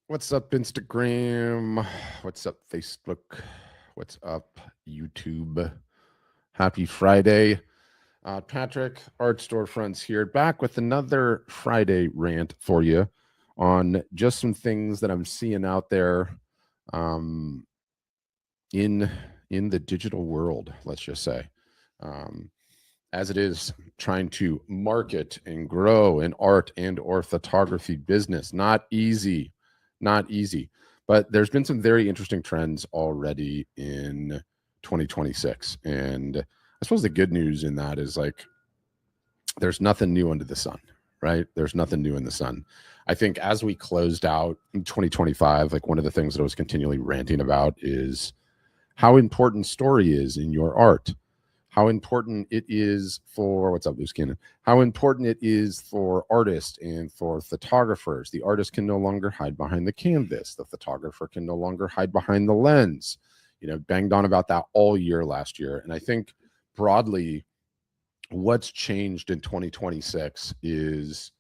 What's up, Instagram? What's up, Facebook? What's up, YouTube? Happy Friday. Patrick, Art Storefronts here, back with another Friday rant for you on just some things that I'm seeing out there um, in in the digital world, let's just say. Um, as it is trying to market and grow an art and or photography business. Not easy, not easy. But there's been some very interesting trends already in 2026. And I suppose the good news in that is like there's nothing new under the sun, right? There's nothing new in the sun. I think as we closed out in 2025, like one of the things that I was continually ranting about is how important story is in your art, how important it is for what's up, loose cannon, how important it is for artists and for photographers. The artist can no longer hide behind the canvas, the photographer can no longer hide behind the lens. Banged on about that all year last year. And I think broadly what's changed in 2026 is,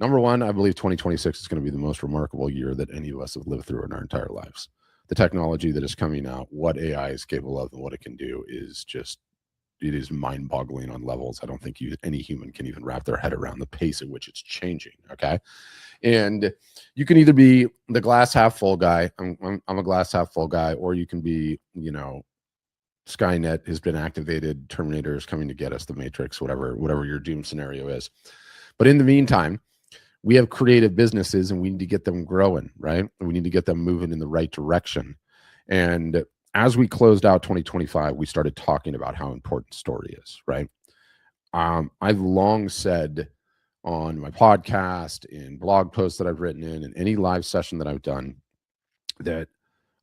number one, I believe 2026 is going to be the most remarkable year that any of us have lived through in our entire lives. The technology that is coming out, what AI is capable of and what it can do is just, it is mind-boggling on levels I don't think any human can even wrap their head around the pace at which it's changing. Okay, and you can either be the glass half full guy. I'm a glass half full guy, or you can be, Skynet has been activated, Terminator is coming to get us, the Matrix, whatever your doom scenario is. But in the meantime, we have creative businesses and we need to get them growing, right? We need to get them moving in the right direction. And as we closed out 2025, we started talking about how important story is, right? I've long said on my podcast, in blog posts that I've written in any live session that I've done, that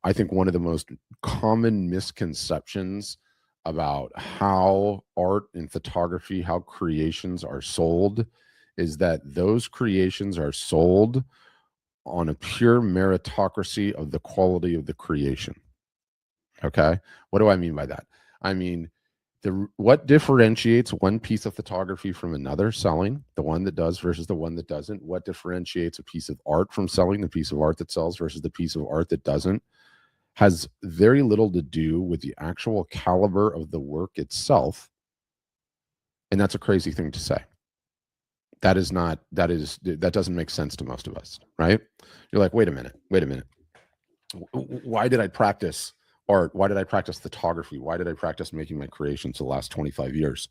I think one of the most common misconceptions about how art and photography, how creations are sold, is that those creations are sold on a pure meritocracy of the quality of the creation. Okay. What do I mean by that? I mean, what differentiates one piece of photography from another selling, the one that does versus the one that doesn't? What differentiates a piece of art from selling, the piece of art that sells versus the piece of art that doesn't, has very little to do with the actual caliber of the work itself. And that's a crazy thing to say. That doesn't make sense to most of us, right? You're like, wait a minute. Why did I practice art? Why did I practice photography? Why did I practice making my creations the last 25 years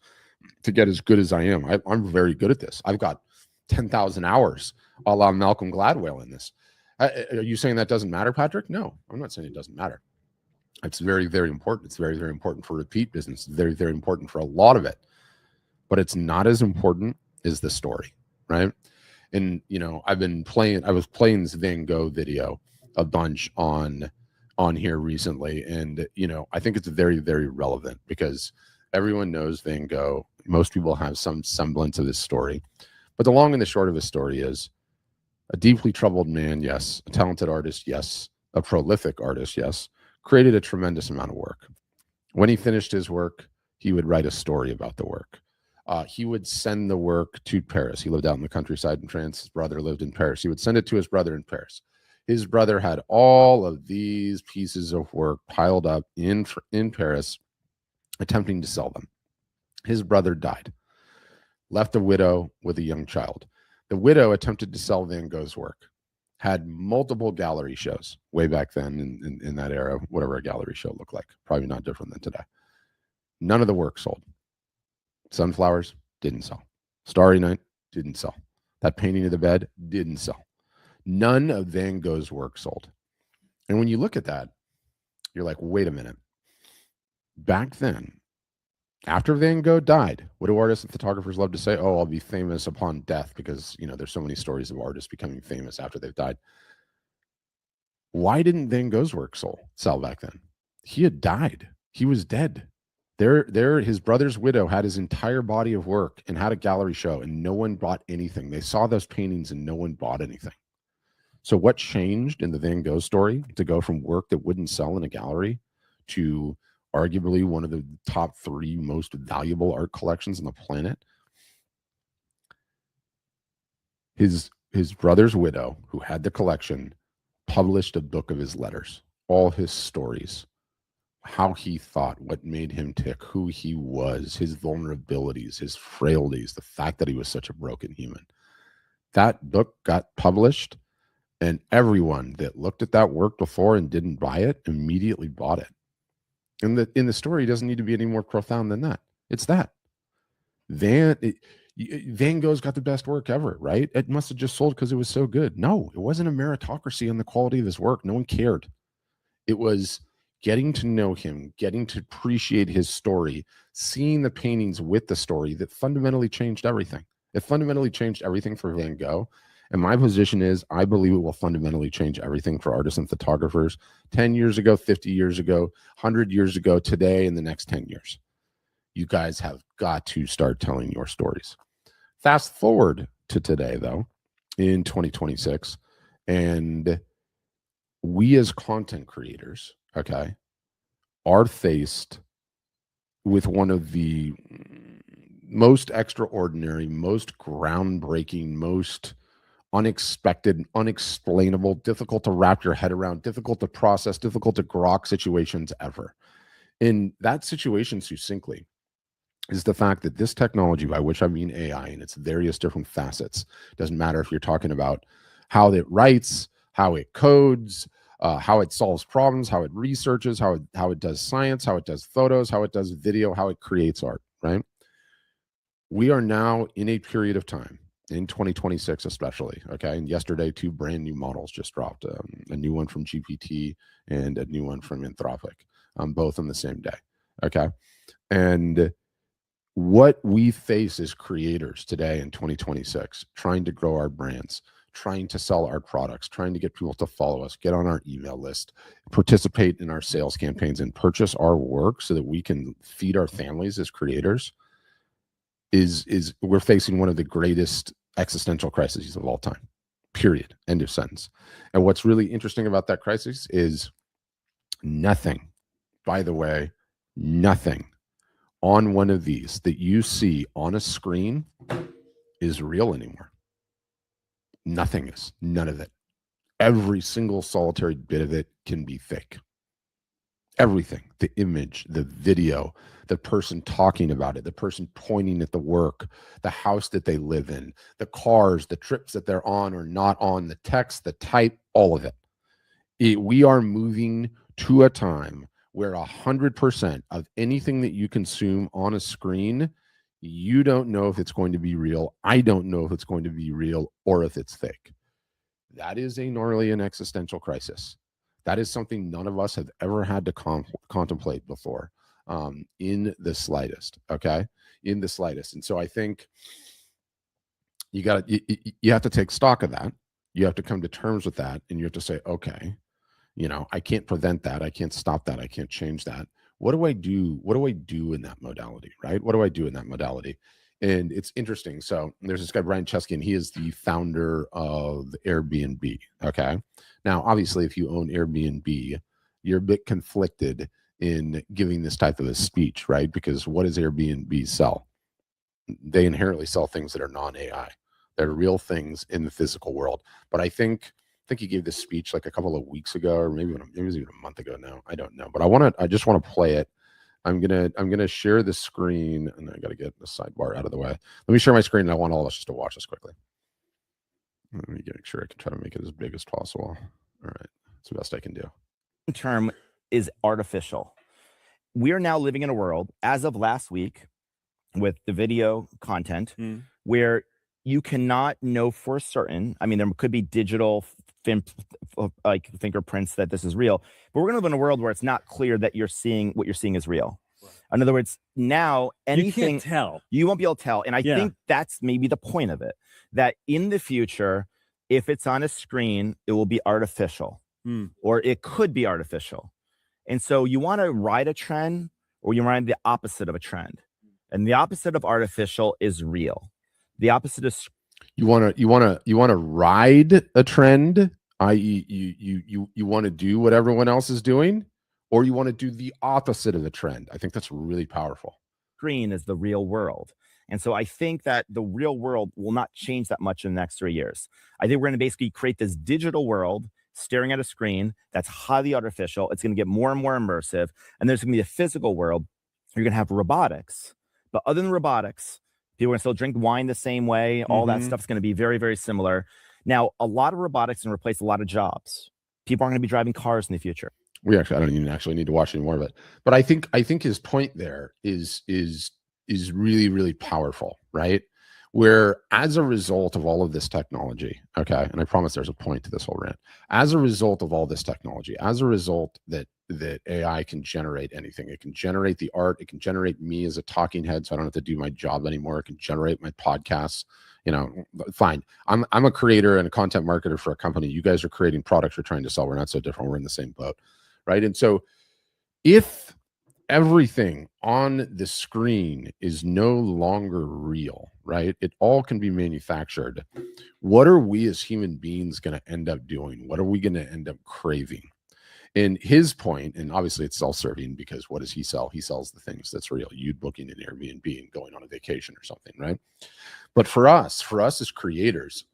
to get as good as I am? I'm very good at this. I've got 10,000 hours a la Malcolm Gladwell in this. Are you saying that doesn't matter, Patrick? No, I'm not saying it doesn't matter. It's very, very important. It's very, very important for repeat business. It's very, very important for a lot of it. But it's not as important as the story, right? And, I was playing this Van Gogh video a bunch on here recently. And, I think it's very, very relevant because everyone knows Van Gogh. Most people have some semblance of this story. But the long and the short of his story is, a deeply troubled man, yes. A talented artist, yes. A prolific artist, yes. Created a tremendous amount of work. When he finished his work, he would write a story about the work. He would send the work to Paris. He lived out in the countryside in France. His brother lived in Paris. He would send it to his brother in Paris. His brother had all of these pieces of work piled up in Paris, attempting to sell them. His brother died, left a widow with a young child. The widow attempted to sell Van Gogh's work, had multiple gallery shows way back then in that era, whatever a gallery show looked like, probably not different than today. None of the work sold. Sunflowers didn't sell. Starry Night didn't sell. That painting of the bed didn't sell. None of Van Gogh's work sold. And when you look at that, you're like, wait a minute. Back then, after Van Gogh died, what do artists and photographers love to say? Oh, I'll be famous upon death, because, there's so many stories of artists becoming famous after they've died. Why didn't Van Gogh's work sell back then? He had died. He was dead. His brother's widow had his entire body of work and had a gallery show, and no one bought anything. They saw those paintings and no one bought anything. So what changed in the Van Gogh story to go from work that wouldn't sell in a gallery to arguably one of the top 3 most valuable art collections on the planet? His brother's widow, who had the collection, published a book of his letters, all his stories, how he thought, what made him tick, who he was, his vulnerabilities, his frailties, the fact that he was such a broken human. That book got published, and everyone that looked at that work before and didn't buy it immediately bought it. And in the story, it doesn't need to be any more profound than that. It's that. Van Gogh's got the best work ever, right? It must have just sold because it was so good. No, it wasn't a meritocracy on the quality of his work. No one cared. It was getting to know him, getting to appreciate his story, seeing the paintings with the story that fundamentally changed everything. It fundamentally changed everything for Van Gogh. And my position is, I believe it will fundamentally change everything for artists and photographers 10 years ago, 50 years ago, 100 years ago, today, in the next 10 years. You guys have got to start telling your stories. Fast forward to today, though, in 2026, and we as content creators, okay, are faced with one of the most extraordinary, most groundbreaking, most unexpected, unexplainable, difficult to wrap your head around, difficult to process, difficult to grok situations ever. In that situation, succinctly, is the fact that this technology, by which I mean AI and its various different facets, doesn't matter if you're talking about how it writes, how it codes, how it solves problems, how it researches, how it does science, how it does photos, how it does video, how it creates art, right? We are now in a period of time, in 2026 especially, okay? And yesterday, 2 brand new models just dropped, a new one from GPT and a new one from Anthropic, both on the same day, okay? And what we face as creators today in 2026, trying to grow our brands, trying to sell our products, trying to get people to follow us, get on our email list, participate in our sales campaigns, and purchase our work so that we can feed our families as creators, is we're facing one of the greatest existential crises of all time, period, end of sentence. And what's really interesting about that crisis is nothing, by the way, nothing on one of these that you see on a screen is real anymore. Nothing is. None of it. Every single solitary bit of it can be fake. Everything, the image, the video, the person talking about it, the person pointing at the work, the house that they live in, the cars, the trips that they're on or not on, the text, the type, all of it. We are moving to a time where 100% of anything that you consume on a screen, you don't know if it's going to be real. I don't know if it's going to be real or if it's fake. That is a gnarly and existential crisis. That is something none of us have ever had to contemplate before, in the slightest, okay? In the slightest. And so I think you have to take stock of that. You have to come to terms with that, and you have to say, okay, I can't prevent that. I can't stop that. I can't change that. What do I do? What do I do in that modality, right? What do I do in that modality? And it's interesting. So there's this guy, Brian Chesky, and he is the founder of Airbnb, okay? Now, obviously, if you own Airbnb, you're a bit conflicted in giving this type of a speech, right? Because what does Airbnb sell? They inherently sell things that are non-AI. They're real things in the physical world. But I think he gave this speech like a couple of weeks ago, or maybe it was even a month ago now. I don't know. But I just want to play it. I'm gonna share the screen, and I gotta get the sidebar out of the way. Let me share my screen, and I want all of us just to watch this quickly. Let me make sure I can try to make it as big as possible. All right, that's the best I can do. Term is artificial. We are now living in a world, as of last week, with the video content, where you cannot know for certain. I mean, there could be digital like fingerprints that this is real, but we're going to live in a world where it's not clear that what you're seeing is real. In other words, now anything you can't tell. You won't be able to tell. And I think that's maybe the point of it, that in the future, if it's on a screen, it will be artificial, or it could be artificial. And so you want to ride a trend, or you ride the opposite of a trend. And the opposite of artificial is real. The opposite is you want to ride a trend, i.e., you want to do what everyone else is doing, or you want to do the opposite of the trend. I think that's really powerful. Screen is the real world. And so I think that the real world will not change that much in the next 3 years. I think we're going to basically create this digital world staring at a screen that's highly artificial. It's going to get more and more immersive. And there's going to be a physical world. You're going to have robotics. But other than robotics, people are going to still drink wine the same way. All that stuff's going to be very, very similar. Now, a lot of robotics can replace a lot of jobs. People aren't going to be driving cars in the future. I don't even actually need to watch any more of it. But I think his point there is really, really powerful, right? Where as a result of all of this technology, okay, and I promise there's a point to this whole rant. As a result of all this technology, as a result that AI can generate anything, it can generate the art, it can generate me as a talking head, so I don't have to do my job anymore. It can generate my podcasts. Fine. I'm a creator and a content marketer for a company. You guys are creating products you're trying to sell. We're not so different. We're in the same boat, right? And so if everything on the screen is no longer real, right? It all can be manufactured. What are we as human beings going to end up doing? What are we going to end up craving? And his point, and obviously it's self-serving, because what does he sell? He sells the things that's real. You booking an Airbnb and going on a vacation or something, right? But for us as creators,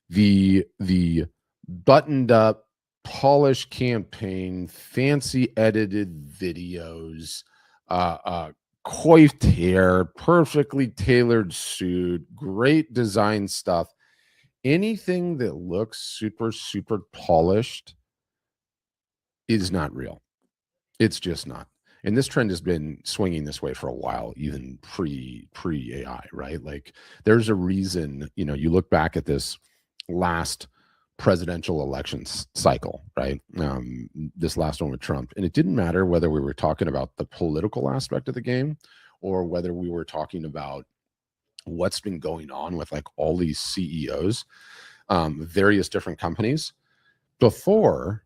the buttoned up, polished campaign, fancy edited videos, coiffed hair, perfectly tailored suit, great design stuff, anything that looks super, super polished is not real. It's just not. And this trend has been swinging this way for a while, even pre AI, right? Like there's a reason, you look back at this last presidential elections cycle, right? This last one with Trump, and it didn't matter whether we were talking about the political aspect of the game or whether we were talking about what's been going on with like all these CEOs, various different companies. Before,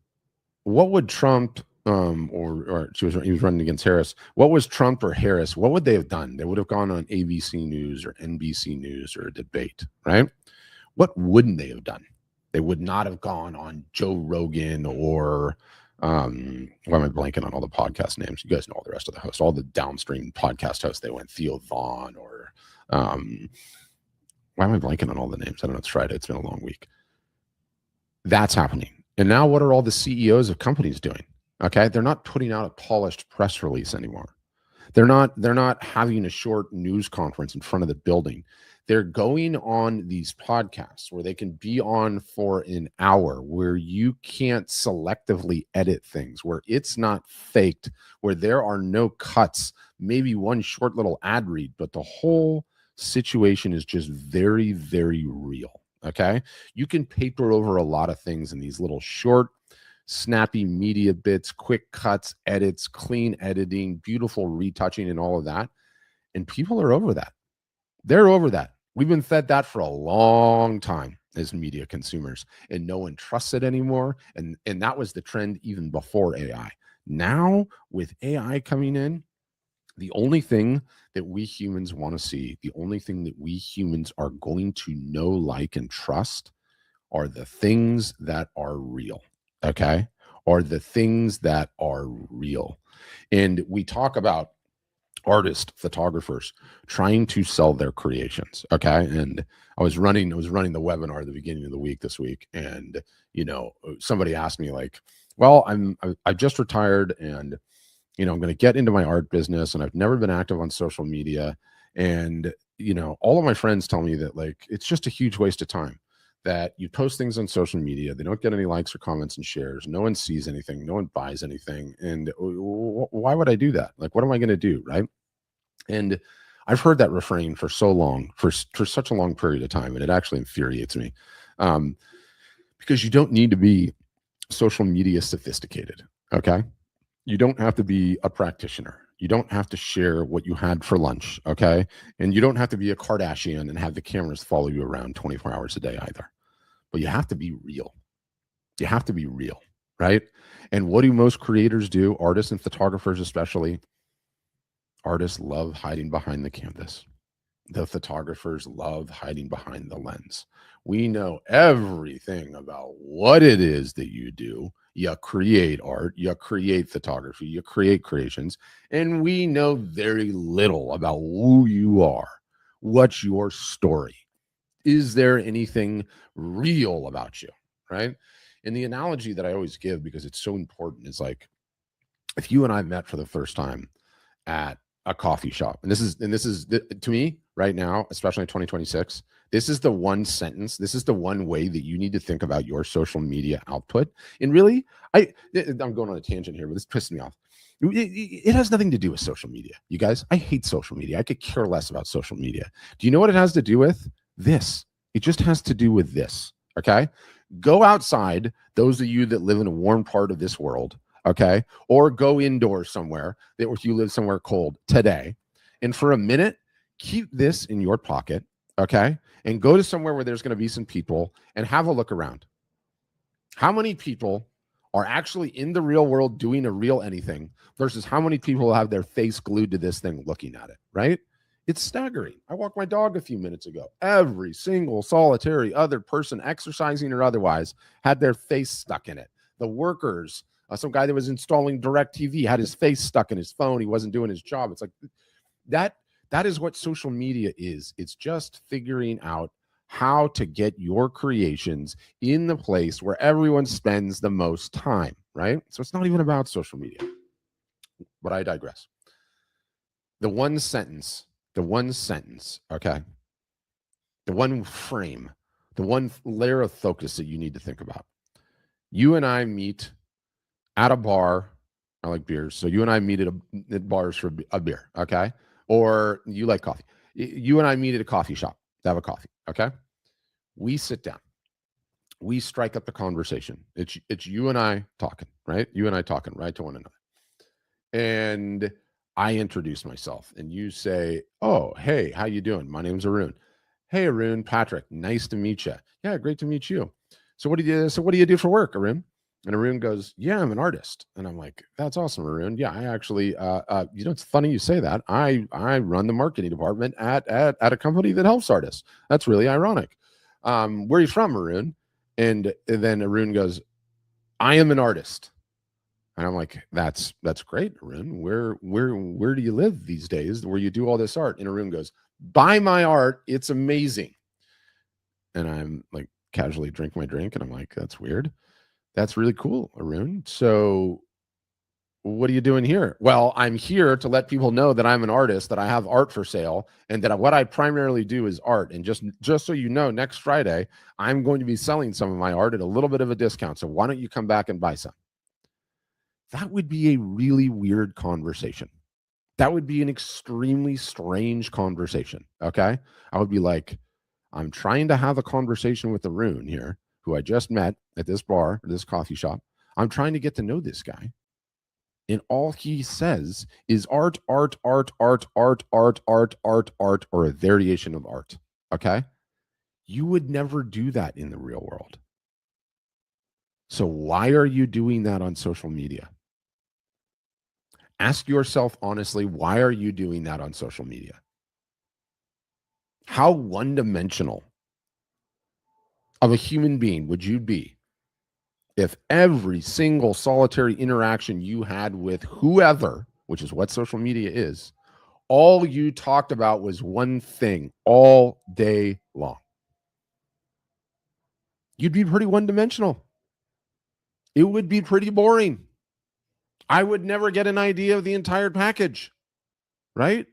what would Trump he was running against Harris. What was Trump or Harris? What would they have done? They would have gone on ABC News or NBC News or a debate, right? What wouldn't they have done? They would not have gone on Joe Rogan or why am I blanking on all the podcast names? You guys know all the rest of the hosts, all the downstream podcast hosts. They went Theo Vaughn or why am I blanking on all the names? I don't know. It's Friday. It's been a long week. That's happening. And now what are all the CEOs of companies doing? Okay. They're not putting out a polished press release anymore. They're not having a short news conference in front of the building. They're going on these podcasts where they can be on for an hour, where you can't selectively edit things, where it's not faked, where there are no cuts, maybe one short little ad read, but the whole situation is just very, very real. Okay. You can paper over a lot of things in these little short, snappy media bits, quick cuts, edits, clean editing, beautiful retouching, and all of that. And people are over that. They're over that. We've been fed that for a long time as media consumers, and no one trusts it anymore. And that was the trend even before AI. Now, with AI coming in, the only thing that we humans want to see, the only thing that we humans are going to know, like, and trust are the things that are real. Okay? Are the things that are real. And we talk about artists, photographers trying to sell their creations. Okay. And I was running the webinar at the beginning of the week this week. And, somebody asked me like, well, I've just retired and, I'm going to get into my art business and I've never been active on social media. And, all of my friends tell me that like, it's just a huge waste of time, that you post things on social media. They don't get any likes or comments and shares. No one sees anything. No one buys anything. And why would I do that? Like, what am I going to do? Right. And I've heard that refrain for so long, for such a long period of time. And it actually infuriates me because you don't need to be social media sophisticated. Okay. You don't have to be a practitioner. You don't have to share what you had for lunch. Okay. And you don't have to be a Kardashian and have the cameras follow you around 24 hours a day either. But you have to be real. You have to be real, right? And what do most creators do? Artists and photographers especially. Artists love hiding behind the canvas. The photographers love hiding behind the lens. We know everything about what it is that you do. You create art, you create photography, you create creations, and we know very little about who you are. What's your story? Is there anything real about you? right? And the analogy that I always give, because it's so important, is like, if you and I met for the first time at a coffee shop, and this is to me right now, especially in 2026, this is the one sentence, this is the one way that you need to think about your social media output. And really, I'm going on a tangent here, but this pissed me off. It has nothing to do with social media, you guys. I hate social media. I could care less about social media. Do you know what it has to do with? This. It just has to do with this. Okay. Go outside, those of you that live in a warm part of this world, okay, or go indoors somewhere if you live somewhere cold today, and for a minute, keep this in your pocket, okay, and go to somewhere where there's going to be some people and have a look around. How many people are actually in the real world doing a real anything versus how many people have their face glued to this thing looking at it, right? It's staggering. I walked my dog a few minutes ago. Every single solitary other person, exercising or otherwise, had their face stuck in it. The workers, some guy that was installing DirecTV had his face stuck in his phone. He wasn't doing his job. It's like that is what social media is. It's just figuring out how to get your creations in the place where everyone spends the most time, right? So it's not even about social media. But I digress. The one sentence, okay? The one frame, the one layer of focus that you need to think about. You and I meet at a bar. I like beers. So you and I meet at bars for a beer, okay? Or you like coffee. You and I meet at a coffee shop to have a coffee, okay? We sit down. We strike up the conversation. It's you and I talking, right? You and I talking, right, to one another. And I introduce myself, and you say, "Oh, hey, how you doing? My name's Arun." "Hey, Arun, Patrick, nice to meet you." "Yeah, great to meet you." So what do you do for work, Arun?" And Arun goes, "Yeah, I'm an artist." And I'm like, "That's awesome, Arun. Yeah, I actually, it's funny you say that. I run the marketing department at a company that helps artists. That's really ironic. Where are you from, Arun?" And then Arun goes, "I am an artist." And I'm like, that's great, Arun. Where do you live these days where you do all this art?" And Arun goes, "Buy my art. It's amazing." And I'm like, casually drink my drink, and I'm like, that's weird. "That's really cool, Arun. So what are you doing here?" "Well, I'm here to let people know that I'm an artist, that I have art for sale, and that what I primarily do is art. And just so you know, next Friday, I'm going to be selling some of my art at a little bit of a discount. So why don't you come back and buy some?" That would be a really weird conversation. That would be an extremely strange conversation, okay? I would be like, I'm trying to have a conversation with Arun here, who I just met at this bar, or this coffee shop. I'm trying to get to know this guy. And all he says is art, art, art, art, art, art, art, art, art, or a variation of art, okay? You would never do that in the real world. So why are you doing that on social media? Ask yourself honestly, why are you doing that on social media? How one-dimensional of a human being would you be if every single solitary interaction you had with whoever, which is what social media is, all you talked about was one thing all day long? You'd be pretty one-dimensional. It would be pretty boring. I would never get an idea of the entire package, right?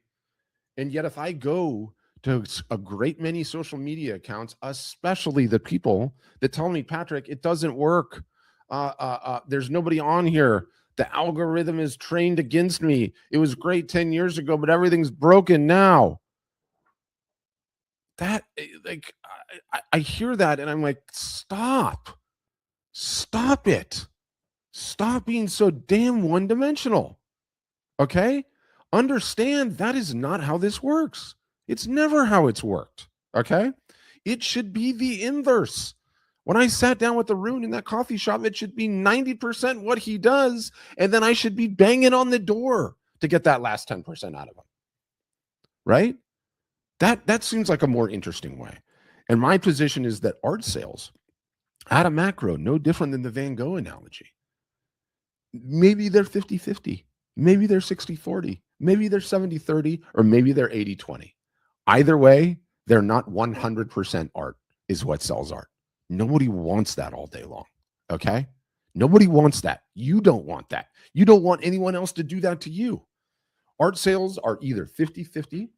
And yet if I go to a great many social media accounts, especially the people that tell me, "Patrick, it doesn't work. There's nobody on here. The algorithm is trained against me. It was great 10 years ago, but everything's broken now." That, like, I hear that and I'm like, stop it. Stop being so damn one-dimensional. Okay? Understand that is not how this works. It's never how it's worked. Okay? It should be the inverse. When I sat down with Arun in that coffee shop, it should be 90% what he does, and then I should be banging on the door to get that last 10% out of him. Right? That seems like a more interesting way. And my position is that art sales at a macro, no different than the Van Gogh analogy. Maybe they're 50-50. Maybe they're 60-40. Maybe they're 70-30, or maybe they're 80-20. Either way, they're not 100% art is what sells art. Nobody wants that all day long. Okay. Nobody wants that. You don't want that. You don't want anyone else to do that to you. Art sales are either 50-50,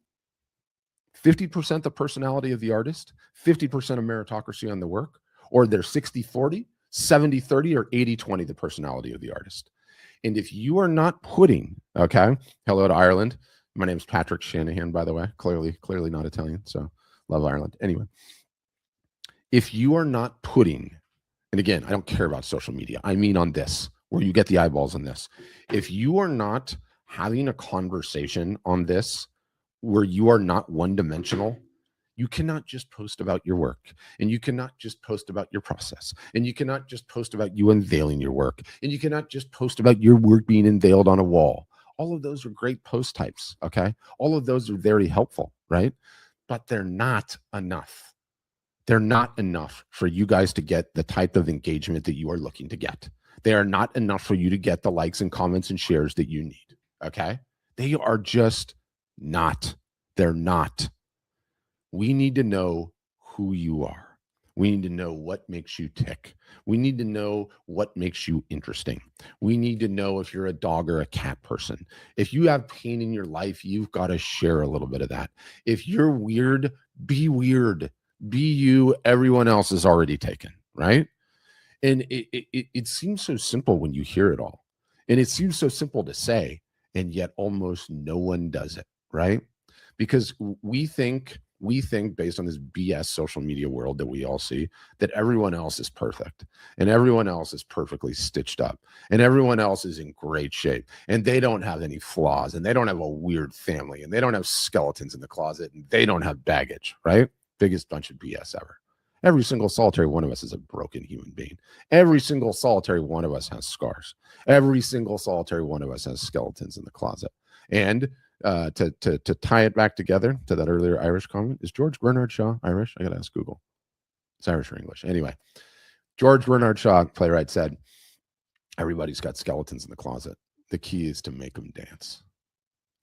50% the personality of the artist, 50% of meritocracy on the work, or they're 60-40, 70-30, or 80-20 the personality of the artist. And if you are not putting, okay, hello to Ireland. My name's Patrick Shanahan, by the way. Clearly not Italian, so love Ireland. Anyway, if you are not putting, and again, I don't care about social media. I mean on this, where you get the eyeballs on this. If you are not having a conversation on this, where you are not one-dimensional, you cannot just post about your work, and you cannot just post about your process, and you cannot just post about you unveiling your work, and you cannot just post about your work being unveiled on a wall. All of those are great post types, okay? All of those are very helpful, right? But they're not enough. They're not enough for you guys to get the type of engagement that you are looking to get. They are not enough for you to get the likes and comments and shares that you need, okay? They are just not. They're not. We need to know who you are. We need to know what makes you tick. We need to know what makes you interesting. We need to know if you're a dog or a cat person. If you have pain in your life, you've got to share a little bit of that. If you're weird, be weird. Be you. Everyone else is already taken, right? And it seems so simple when you hear it all. And it seems so simple to say, and yet almost no one does it, right? Because we think based on this BS social media world that we all see, that everyone else is perfect and everyone else is perfectly stitched up and everyone else is in great shape and they don't have any flaws and they don't have a weird family and they don't have skeletons in the closet and they don't have baggage, right? Biggest bunch of BS ever. Every single solitary one of us is a broken human being. Every single solitary one of us has scars. Every single solitary one of us has skeletons in the closet. And to tie it back together to that earlier Irish comment, is George Bernard Shaw Irish? I gotta ask Google. It's Irish or English. Anyway, George Bernard Shaw, playwright, said, everybody's got skeletons in the closet. The key is to make them dance.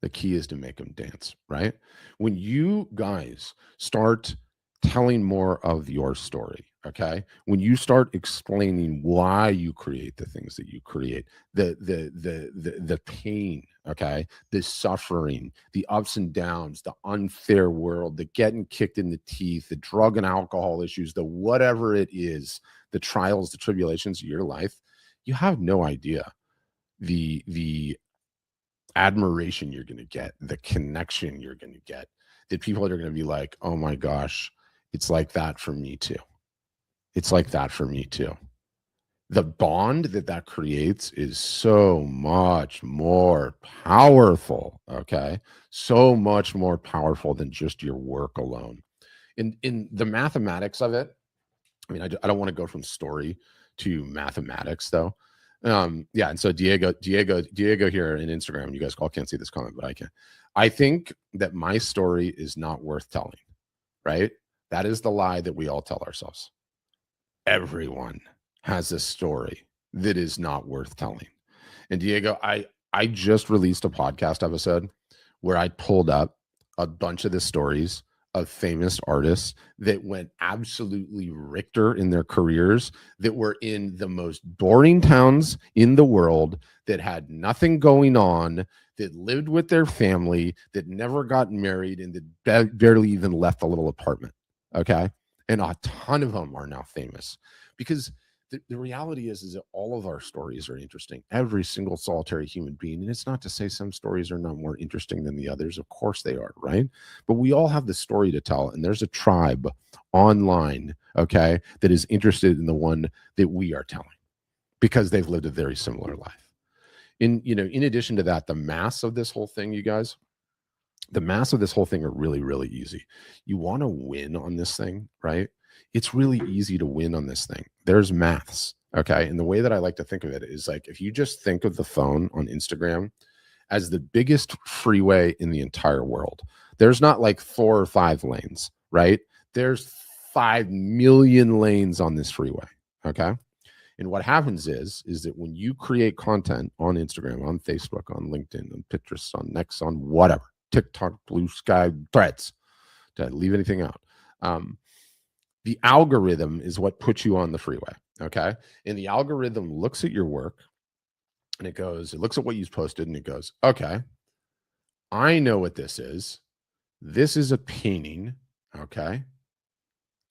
The key is to make them dance, right? When you guys start telling more of your story, okay, when you start explaining why you create the things that you create, the pain, okay, the suffering, the ups and downs, the unfair world, the getting kicked in the teeth, the drug and alcohol issues, the whatever it is, the trials, the tribulations of your life, you have no idea the admiration you're going to get, the connection you're going to get, that people are going to be like, oh my gosh, it's like that for me too. It's like that for me too. The bond that creates is so much more powerful, okay? So much more powerful than just your work alone. In the mathematics of it, I mean, I don't want to go from story to mathematics though. Yeah, and so Diego here in Instagram, you guys all can't see this comment, but I can. I think that my story is not worth telling, right? That is the lie that we all tell ourselves. Everyone has a story that is not worth telling. And Diego, I just released a podcast episode where I pulled up a bunch of the stories of famous artists that went absolutely Richter in their careers, that were in the most boring towns in the world, that had nothing going on, that lived with their family, that never got married, and that barely even left the little apartment. Okay. And a ton of them are now famous because the reality is that all of our stories are interesting. Every single solitary human being. And it's not to say some stories are not more interesting than the others. Of course they are, right? But we all have the story to tell. And there's a tribe online, okay, that is interested in the one that we are telling because they've lived a very similar life. In addition to that, the mass of this whole thing, you guys, the mass of this whole thing are really, really easy. You want to win on this thing, right? It's really easy to win on this thing. There's maths, okay? And the way that I like to think of it is like, if you just think of the phone on Instagram as the biggest freeway in the entire world, there's not like 4 or 5 lanes, right? There's 5 million lanes on this freeway, okay? And what happens is that when you create content on Instagram, on Facebook, on LinkedIn, on Pinterest, on Next, on whatever, TikTok, Blue Sky, Threads, to leave anything out, The algorithm is what puts you on the freeway. Okay. And the algorithm looks at your work and it looks at what you've posted and it goes, okay, I know what this is. This is a painting, okay,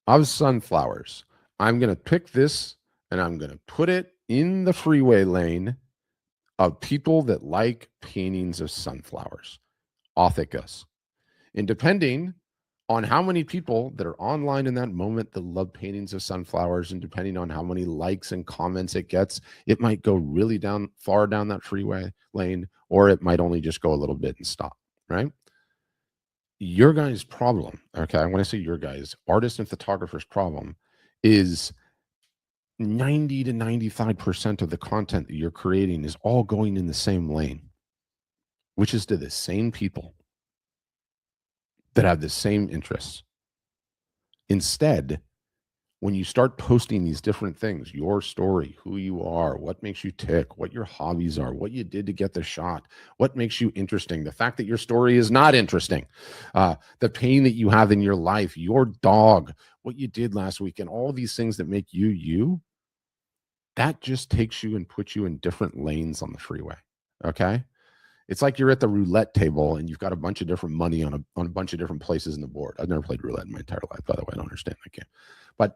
of sunflowers. I'm going to pick this and I'm going to put it in the freeway lane of people that like paintings of sunflowers. Off it goes. And depending on how many people that are online in that moment that love paintings of sunflowers, and depending on how many likes and comments it gets, it might go really far down that freeway lane, or it might only just go a little bit and stop, right? Your guys' problem, okay, when I say your guys, artists and photographers' problem is 90 to 95% of the content that you're creating is all going in the same lane, which is to the same people that have the same interests. Instead, when you start posting these different things, your story, who you are, what makes you tick, what your hobbies are, what you did to get the shot, what makes you interesting, the fact that your story is not interesting, the pain that you have in your life, your dog, what you did last week, and all these things that make you you, that just takes you and puts you in different lanes on the freeway. Okay. It's like you're at the roulette table and you've got a bunch of different money on a bunch of different places in the board. I've never played roulette in my entire life, by the way. I don't understand that game. But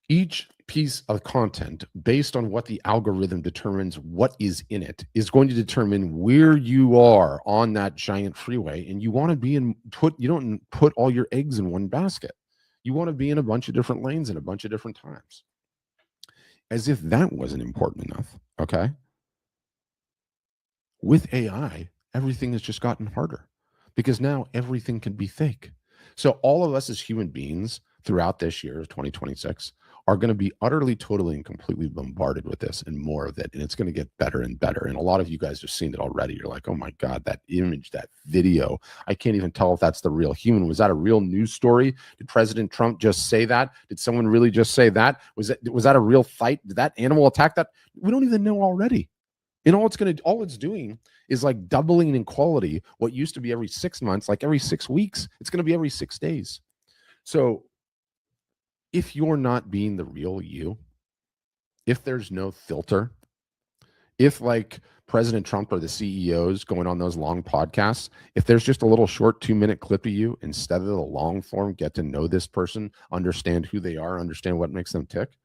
each piece of content, based on what the algorithm determines what is in it, is going to determine where you are on that giant freeway. And you want to be you don't put all your eggs in one basket. You want to be in a bunch of different lanes at a bunch of different times. As if that wasn't important enough. Okay. With AI, everything has just gotten harder because now everything can be fake. So all of us as human beings throughout this year of 2026 are going to be utterly, totally, and completely bombarded with this and more of it. And it's going to get better and better. And a lot of you guys have seen it already. You're like, oh my God, that image, that video, I can't even tell if that's the real human. Was that a real news story? Did President Trump just say that? Did someone really just say that? Was that a real fight? Did that animal attack that? We don't even know already. And all it's doing is like doubling in quality. What used to be every 6 months, like every 6 weeks, it's going to be every 6 days. So if you're not being the real you, if there's no filter, if like President Trump or the CEOs going on those long podcasts, if there's just a little short 2-minute clip of you instead of the long form, get to know this person, understand who they are, understand what makes them tick,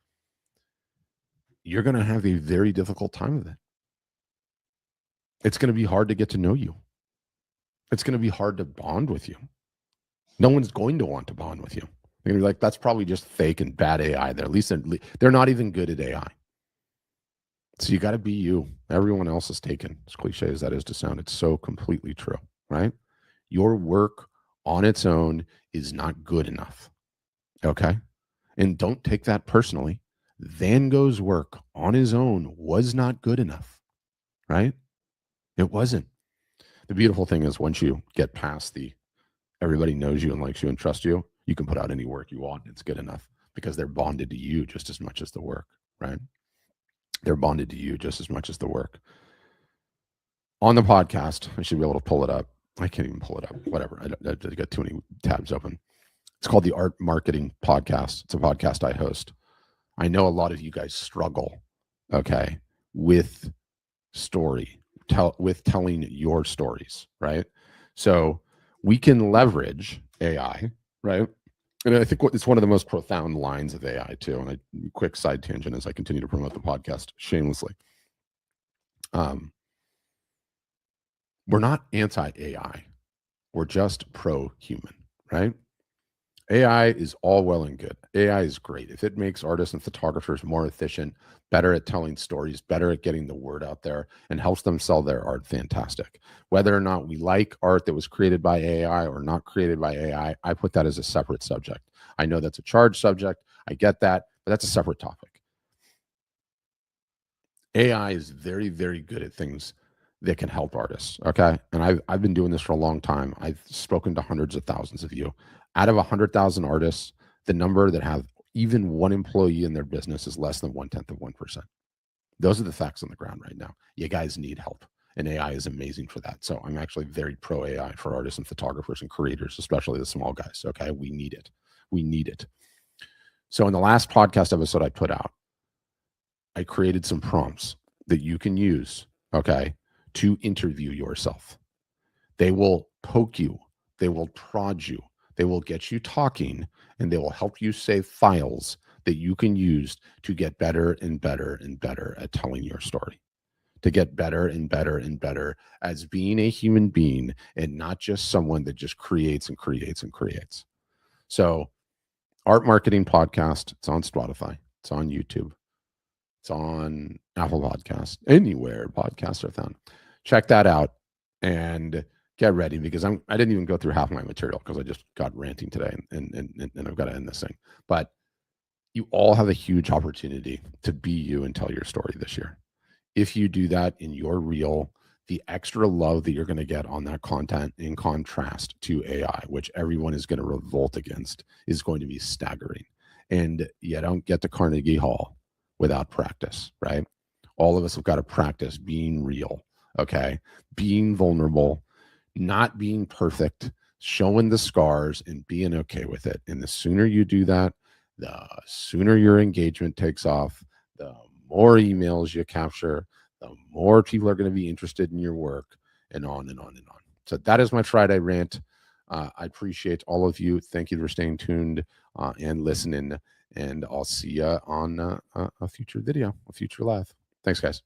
you're going to have a very difficult time with it. It's going to be hard to get to know you. It's going to be hard to bond with you. No one's going to want to bond with you. They're going to be like, that's probably just fake and bad AI. They're not even good at AI. So you got to be you. Everyone else is taken. As cliche as that is to sound, it's so completely true, right? Your work on its own is not good enough. Okay? And don't take that personally. Van Gogh's work on his own was not good enough, right? It wasn't. The beautiful thing is once you get past everybody knows you and likes you and trusts you, you can put out any work you want. It's good enough because they're bonded to you just as much as the work, right? They're bonded to you just as much as the work. On the podcast, I should be able to pull it up. I can't even pull it up. Whatever. I got too many tabs open. It's called the Art Marketing Podcast. It's a podcast I host. I know a lot of you guys struggle, okay, with telling your stories, right? So we can leverage AI, right? And I think it's one of the most profound lines of AI too. And quick side tangent as I continue to promote the podcast shamelessly. We're not anti-AI. We're just pro-human, right? AI is all well and good. AI is great. If it makes artists and photographers more efficient, better at telling stories, better at getting the word out there, and helps them sell their art, fantastic. Whether or not we like art that was created by AI or not created by AI, I put that as a separate subject. I know that's a charged subject. I get that, but that's a separate topic. AI is very, very good at things that can help artists, okay? And I've been doing this for a long time. I've spoken to hundreds of thousands of you. Out of 100,000 artists, the number that have even one employee in their business is less than 0.1%. Those are the facts on the ground right now. You guys need help, and AI is amazing for that. So I'm actually very pro AI for artists and photographers and creators, especially the small guys, okay? We need it. We need it. So in the last podcast episode I put out, I created some prompts that you can use, okay, to interview yourself. They will poke you, they will prod you, they will get you talking, and they will help you save files that you can use to get better and better and better at telling your story, to get better and better and better as being a human being and not just someone that just creates and creates and creates. So, Art Marketing Podcast, it's on Spotify, it's on YouTube, it's on Apple Podcasts, anywhere podcasts are found. Check that out and get ready, because I didn't even go through half my material because I just got ranting today, and I've got to end this thing. But you all have a huge opportunity to be you and tell your story this year. If you do that in your reel, the extra love that you're going to get on that content in contrast to AI, which everyone is going to revolt against, is going to be staggering. And you don't get to Carnegie Hall without practice, right? All of us have got to practice being real, okay? Being vulnerable, not being perfect, showing the scars and being okay with it. And the sooner you do that, the sooner your engagement takes off, the more emails you capture, the more people are going to be interested in your work, and on and on and on. So that is my Friday rant. I appreciate all of you. Thank you for staying tuned and listening. And I'll see you on a future video, a future live. Thanks, guys.